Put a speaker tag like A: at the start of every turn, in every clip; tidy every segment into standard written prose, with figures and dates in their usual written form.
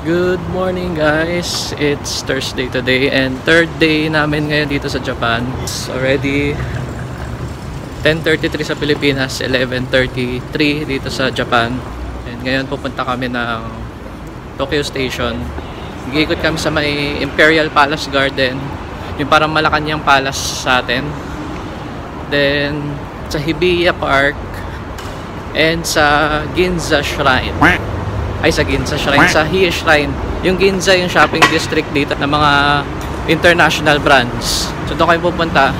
A: Good morning guys, it's Thursday today and third day namin ngayon dito sa Japan. It's already 10:33 sa Pilipinas, 11:33 dito sa Japan. And ngayon pupunta kami ng Tokyo Station. Giikot kami sa may Imperial Palace Garden, yung parang Malacanang Palace sa atin. Then sa Hibiya Park and sa Ginza Shrine. Ay, sa Ginza Shrine, sa Hibiya Shrine. Yung Ginza, yung shopping district dito ng mga international brands. So doon kayo pupunta.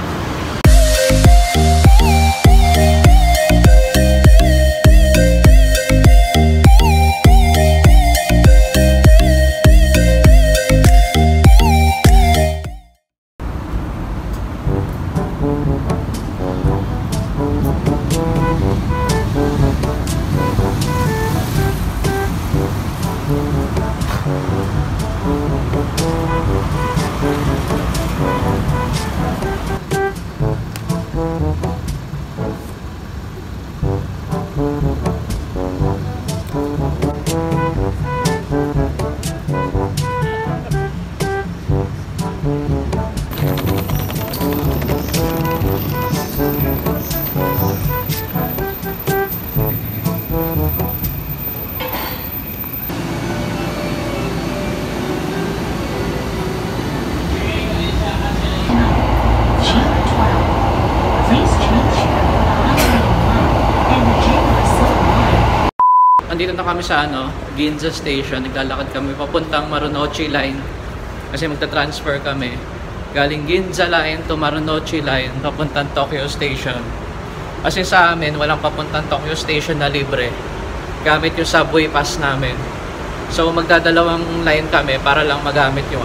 A: Andito na kami sa Ginza Station. Naglalakad kami papuntang Marunochi Line kasi magta-transfer kami galing Ginza Line to Marunochi Line papuntang Tokyo Station. Kasi sa amin walang papuntang Tokyo Station na libre gamit yung subway pass namin. So magdadalawang line kami para lang magamit yung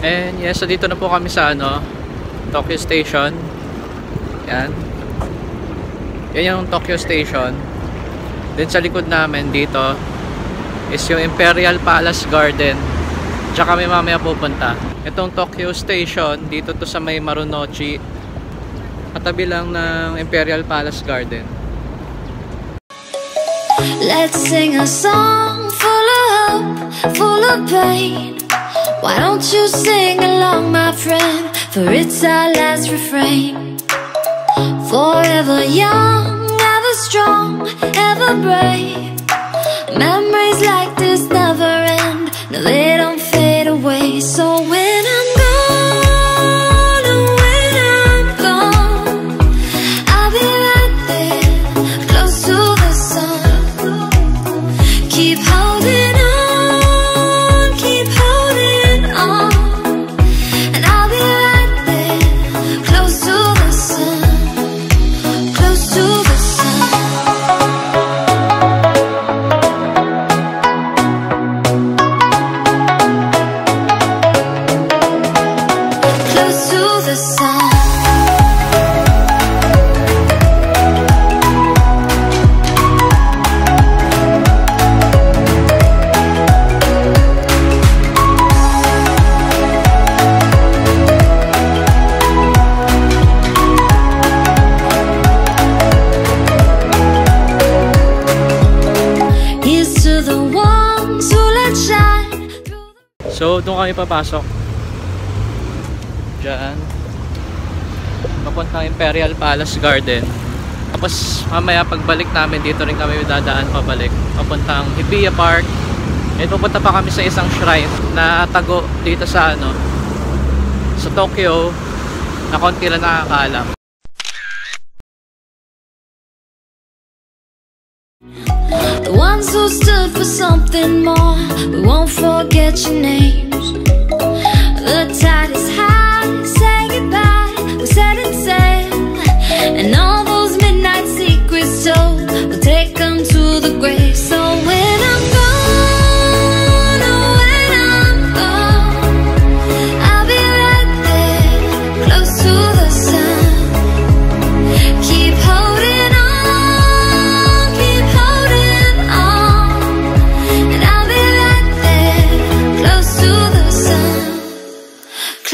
A: And yes, so dito na po kami sa Tokyo Station. Yan. Yan yung Tokyo Station. Then sa likod namin dito is yung Imperial Palace Garden. Tsaka kami mamaya pupunta. Itong Tokyo Station, dito to sa may Marunochi. Katabi lang ng Imperial Palace Garden.
B: Let's sing a song full of hope, full of pain. Why don't you sing along, my friend? For it's our last refrain. Forever young, ever strong, ever brave. Memories like this never end. No, they don't fade away. So when I'm gone, oh, when I'm gone, I'll be right there, close to the sun. Keep holding on.
A: So, doon kami papasok. Diyan. Papuntang Imperial Palace Garden. Tapos, mamaya pagbalik namin, dito rin kami dadaan pabalik. Papuntang Hibiya Park. And pupunta pa kami sa isang shrine na tago dito sa sa Tokyo na konti lang nakakaalam.
B: The ones who stood for something more, we won't forget your names. The tide is high, say goodbye, we set it sail. And all those midnight secrets told, we'll take them to the grave. So when I'm gone, oh, when I'm gone, I'll be right there, close to the sun. Keep holding on. To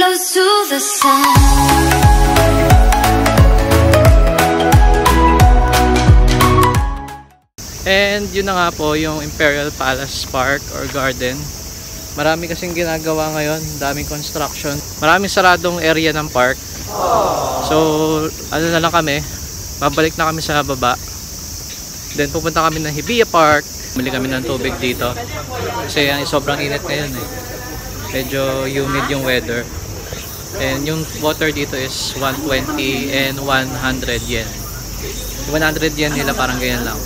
B: close to the sun.
A: And yun na nga po yung Imperial Palace Park or Garden. Marami kasing ginagawa ngayon, daming construction. Maraming saradong area ng park. So, ano na lang kami, babalik na kami sa baba. Then pupunta kami ng Hibiya Park. Bili kami ng tubig dito. Kasi sobrang init ngayon eh. Medyo humid yung weather. And yung water dito is 120 and 100 yen. Yung 100 yen nila parang ganyan lang.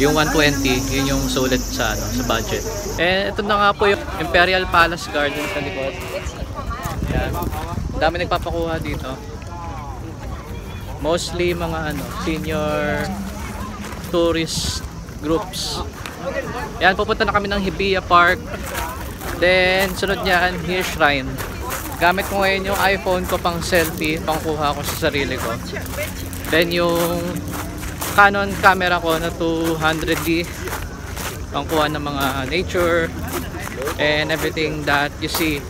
A: Yung 120, yun yung sulit sa sa budget. And ito na nga po yung Imperial Palace Garden sa likod. Yan. Dami nagpapakuha dito. Mostly mga senior tourist groups. Yan, pupunta na kami ng Hibiya Park. Then sunod niyan, here shrine. Gamit ko ngayon yung iPhone ko pang selfie, pang kuha ko sa sarili ko. Then yung Canon camera ko na 200D, pang kuha ng mga nature and everything that you see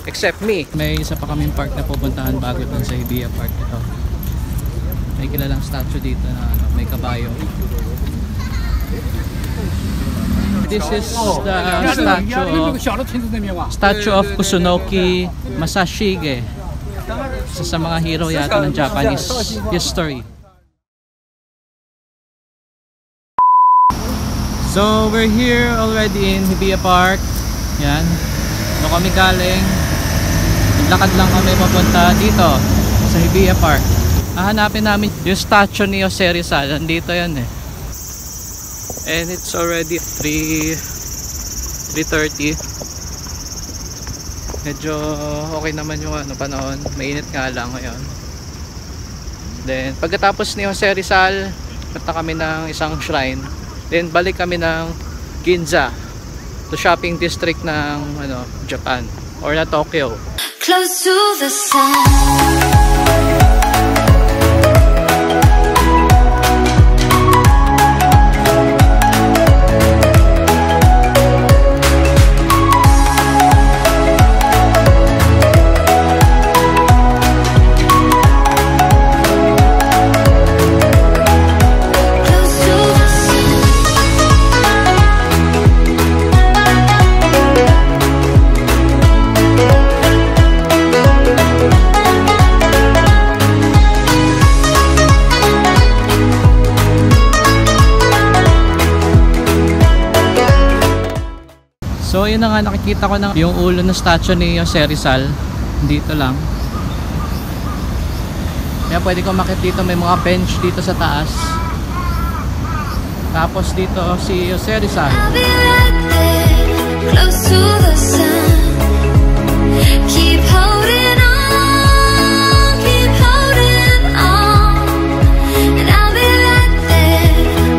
A: except me. May isa pa kaming park na pupuntahan bago dun sa Hibiya Park ito. May kilalang statue dito na may kabayo. This is the statue of Kusunoki Masashige, isa sa mga hero yata ng Japanese history. So we're here already in Hibiya Park. Yan. Doon kami galing. Naglakad lang kami papunta dito sa Hibiya Park. Hahanapin namin yung statue ni Rizal. Nandito yan eh. And it's already 3:30. Medyo okay naman yung panahon. Mainit nga lang ngayon. Then pagkatapos ni Rizal, punta kami ng isang shrine. Then balik kami ng Ginza, the shopping district ng Japan or na Tokyo.
B: Close to the sun.
A: So yun na nga, nakikita ko na yung ulo ng statue ni Rizal dito lang. Kaya pwede ko makita dito, may mga bench dito sa taas. Tapos dito si Rizal.
B: Close to the sun. Keep holding on, keep holding on. And I'll be right there,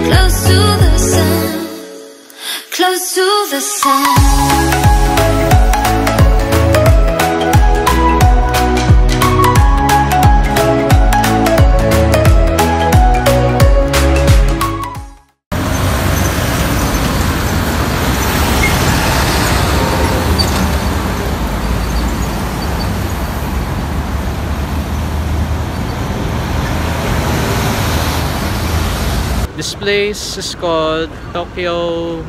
B: close to the sun, close to the sun.
A: This place is called Tokyo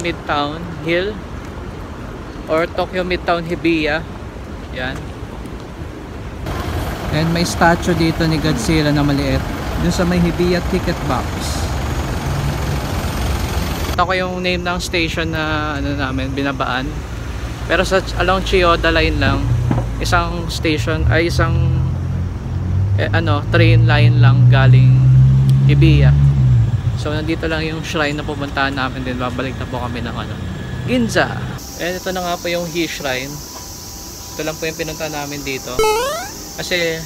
A: Midtown Hill or Tokyo Midtown Hibiya. Yan. And may statue dito ni Godzilla na maliit dun sa may Hibiya ticket box. Ito ko yung name ng station na namin binabaan. Pero sa along Chiyoda line lang, isang station ay isang train line lang galing Hibiya. So nandito lang yung shrine na pupuntahan namin, din babalik na po kami ng Ginza. And ito na nga po yung shrine. Ito lang po yung pinuntahan namin dito. Kasi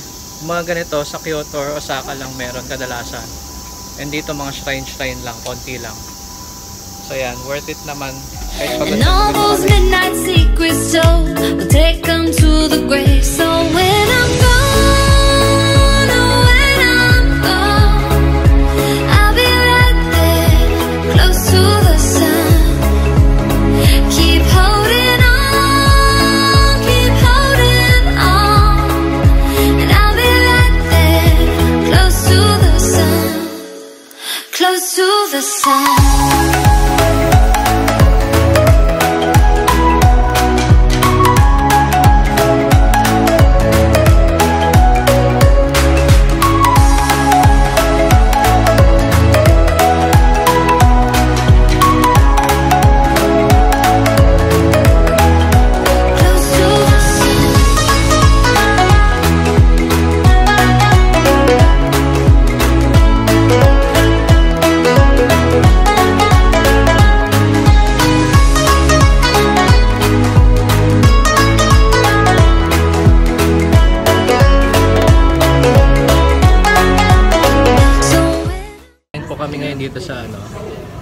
A: mga ganito sa Kyoto or Osaka lang meron kadalasan. And dito mga shrine lang, konti lang. So yan, worth it naman.
B: And all those midnight secrets told will take them to the grave. So when I'm gone, oh when I'm gone, I'll be right there, close to the sun. Keep holding on, keep holding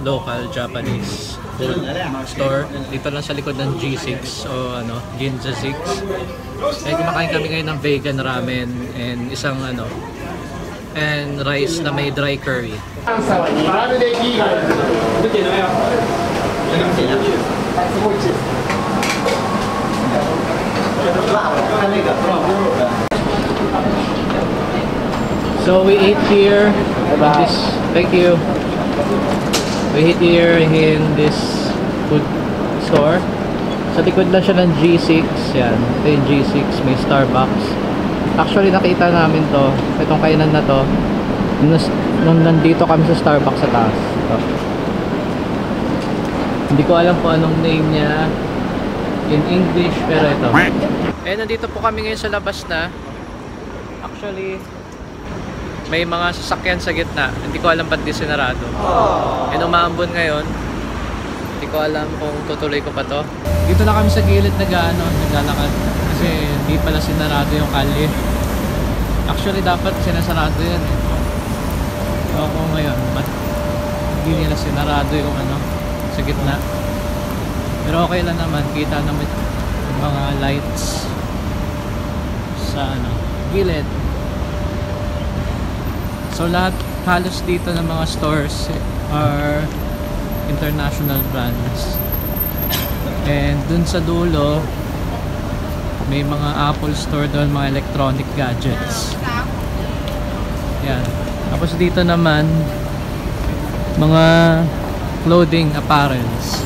A: local Japanese food store. Dito lang sa likod ng G6 o Ginza 6. Eh, kumakain kami ngayon ng vegan ramen and isang and rice na may dry curry. So we ate here in this, thank you. We ate here in this food store. Sa likod lang siya ng G6. Yan, ito yung G6, may Starbucks. Actually nakita namin to, itong kainan na to nung nandito kami sa Starbucks sa taas. Ito. Hindi ko alam kung anong name niya in English, pero ito. Eh, nandito po kami ngayon sa labas na. Actually, may mga sasakyan sa gitna. Hindi ko alam ba't di sinarado. And umaambon ngayon. Hindi ko alam kung tutuloy ko pa to. Dito na kami sa gilid naglalakad. Kasi hindi pala sinarado yung kalye. Actually, dapat sinasarado yan eh. Ako ngayon, ba't hindi nila sinarado yung sa gitna. Pero okay lang naman. Kita naman yung mga lights sa gilid. So lahat halos dito ng mga stores are international brands. And dun sa dulo may mga Apple store doon, mga electronic gadgets. Yan. Tapos dito naman mga clothing apparels.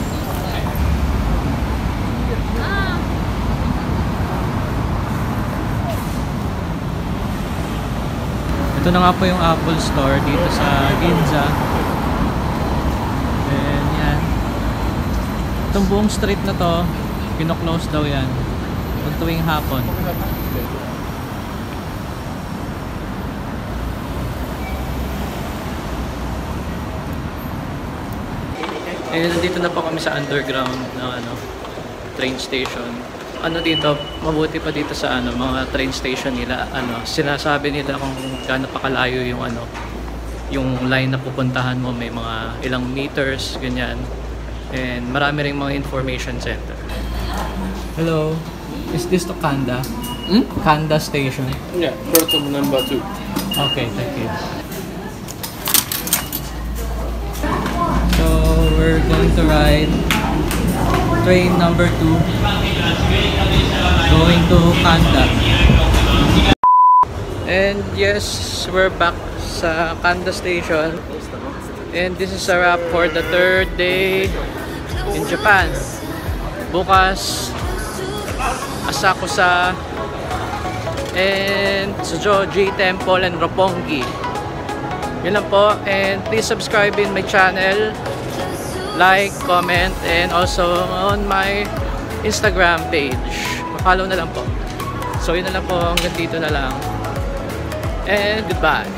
A: Ito na nga po yung Apple Store dito sa Ginza. And yan. Itong buong street na to, kino-close daw yan. Kung tuwing hapon. And nandito na po kami sa underground na train station. Dito, mabuti pa dito sa mga train station nila, sinasabi nila kung gaano pa kalayo yung yung line na pupuntahan mo, may mga ilang meters, ganyan. And marami ring mga information center. Hello, is this to Kanda? Kanda station?
C: Yeah, protocol number 2.
A: Okay, thank you. So we're going to ride train number 2 going to Kanda. And yes, we're back sa Kanda station. And this is a wrap for the 3rd day in Japan. Bukas Asakusa and Tsujoji Temple and Roppongi. Yun lang po. And please subscribe in my channel, like, comment, and also on my Instagram page. Follow na lang po. So yun na lang po, hanggang dito na lang. And goodbye.